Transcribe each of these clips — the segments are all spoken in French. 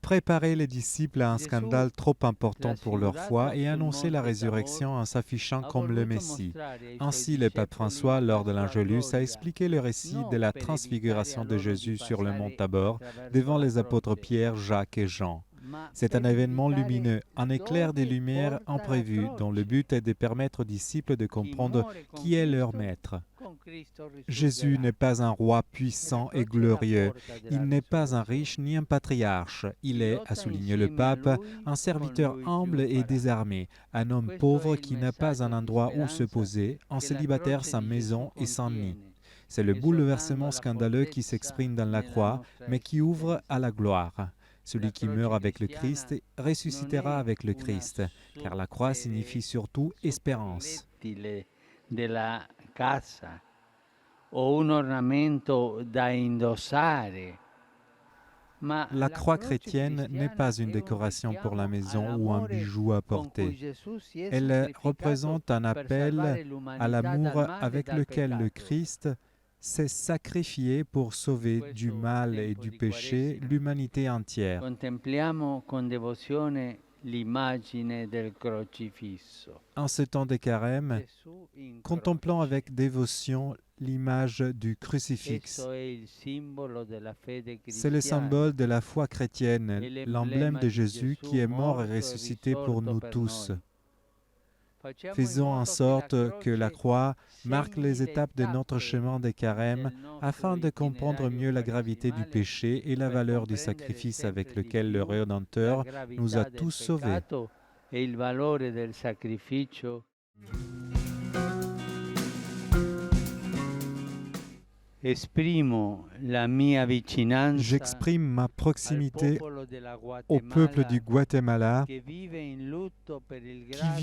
préparer les disciples à un scandale trop important pour leur foi et annoncer la résurrection en s'affichant comme le Messie. Ainsi, le pape François, lors de l'Angelus, a expliqué le récit de la transfiguration de Jésus sur le mont Tabor devant les apôtres Pierre, Jacques et Jean. C'est un événement lumineux, un éclair de lumière imprévu, dont le but est de permettre aux disciples de comprendre qui est leur maître. Jésus n'est pas un roi puissant et glorieux. Il n'est pas un riche ni un patriarche. Il est, a souligné le pape, un serviteur humble et désarmé, un homme pauvre qui n'a pas un endroit où se poser, un célibataire sans maison et sans nid. C'est le bouleversement scandaleux qui s'exprime dans la croix, mais qui ouvre à la gloire. Celui qui meurt avec le Christ ressuscitera avec le Christ, car la croix signifie surtout espérance. La croix chrétienne n'est pas une décoration pour la maison ou un bijou à porter. Elle représente un appel à l'amour avec lequel le Christ s'est sacrifié pour sauver du mal et du péché l'humanité entière. En ce temps de carême, contemplons avec dévotion l'image du crucifix. C'est le symbole de la foi chrétienne, l'emblème de Jésus qui est mort et ressuscité pour nous tous. Faisons en sorte que la croix marque les étapes de notre chemin de carême afin de comprendre mieux la gravité du péché et la valeur du sacrifice avec lequel le Rédempteur nous a tous sauvés. J'exprime ma proximité au peuple du Guatemala qui vit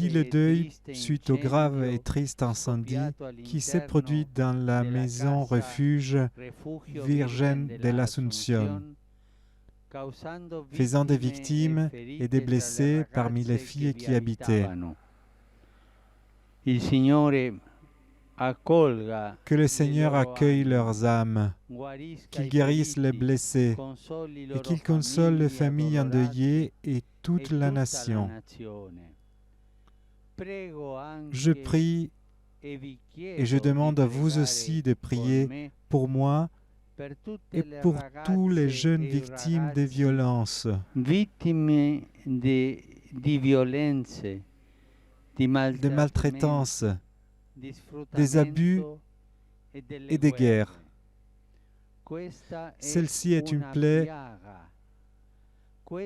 le deuil suite au grave et triste incendie qui s'est produit dans la maison refuge Virgen de l'Ascension, faisant des victimes et des blessés parmi les filles qui y habitaient. Que le Seigneur accueille leurs âmes, qu'il guérisse les blessés et qu'il console les familles endeuillées et toute la nation. Je prie et je demande à vous aussi de prier pour moi et pour tous les jeunes victimes des violences, des maltraitances, des abus et des guerres. Celle-ci est une plaie,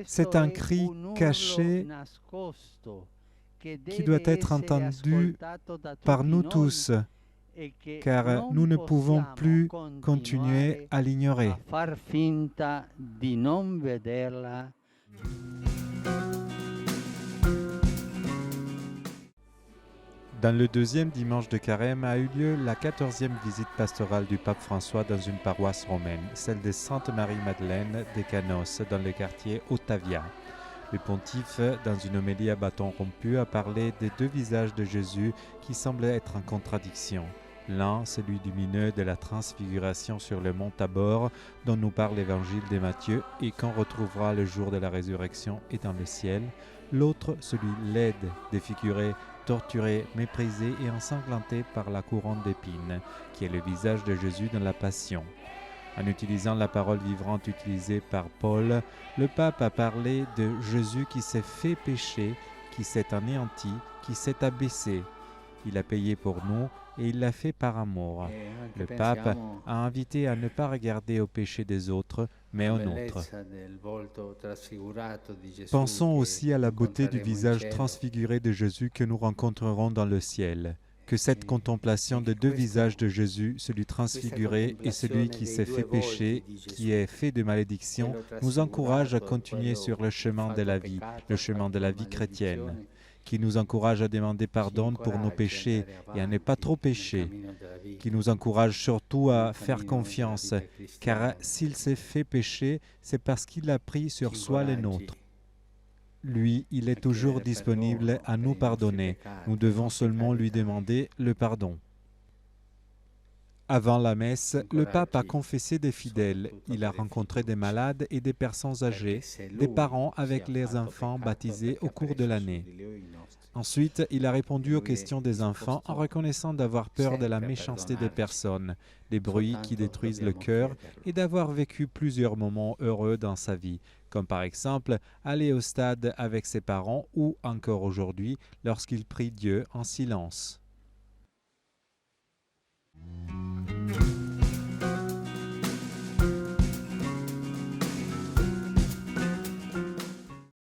c'est un cri caché qui doit être entendu par nous tous, car nous ne pouvons plus continuer à l'ignorer. Dans le deuxième dimanche de carême a eu lieu la 14e visite pastorale du pape François dans une paroisse romaine, celle de Sainte-Marie-Madeleine des Canos, dans le quartier Ottavia. Le pontife, dans une homélie à bâton rompu, a parlé des deux visages de Jésus qui semblaient être en contradiction. L'un, celui lumineux de la transfiguration sur le mont Tabor, dont nous parle l'évangile de Matthieu et qu'on retrouvera le jour de la résurrection et dans le ciel. L'autre, celui laid, défiguré, torturé, méprisé et ensanglanté par la couronne d'épines, qui est le visage de Jésus dans la Passion. En utilisant la parole vivante utilisée par Paul, le pape a parlé de Jésus qui s'est fait pécher, qui s'est anéanti, qui s'est abaissé. Il a payé pour nous et il l'a fait par amour. Le pape a invité à ne pas regarder au péché des autres, mais au nôtre. Pensons aussi à la beauté du visage transfiguré de Jésus que nous rencontrerons dans le ciel. Que cette contemplation des deux visages de Jésus, celui transfiguré et celui qui s'est fait pécher, qui est fait de malédiction, nous encourage à continuer sur le chemin de la vie chrétienne, qui nous encourage à demander pardon pour nos péchés et à ne pas trop pécher, qui nous encourage surtout à faire confiance, car s'il s'est fait pécher, c'est parce qu'il a pris sur soi les nôtres. Lui, il est toujours disponible à nous pardonner. Nous devons seulement lui demander le pardon. Avant la messe, le pape a confessé des fidèles. Il a rencontré des malades et des personnes âgées, des parents avec les enfants baptisés au cours de l'année. Ensuite, il a répondu aux questions des enfants en reconnaissant d'avoir peur de la méchanceté des personnes, des bruits qui détruisent le cœur et d'avoir vécu plusieurs moments heureux dans sa vie, comme par exemple aller au stade avec ses parents ou encore aujourd'hui lorsqu'il prie Dieu en silence.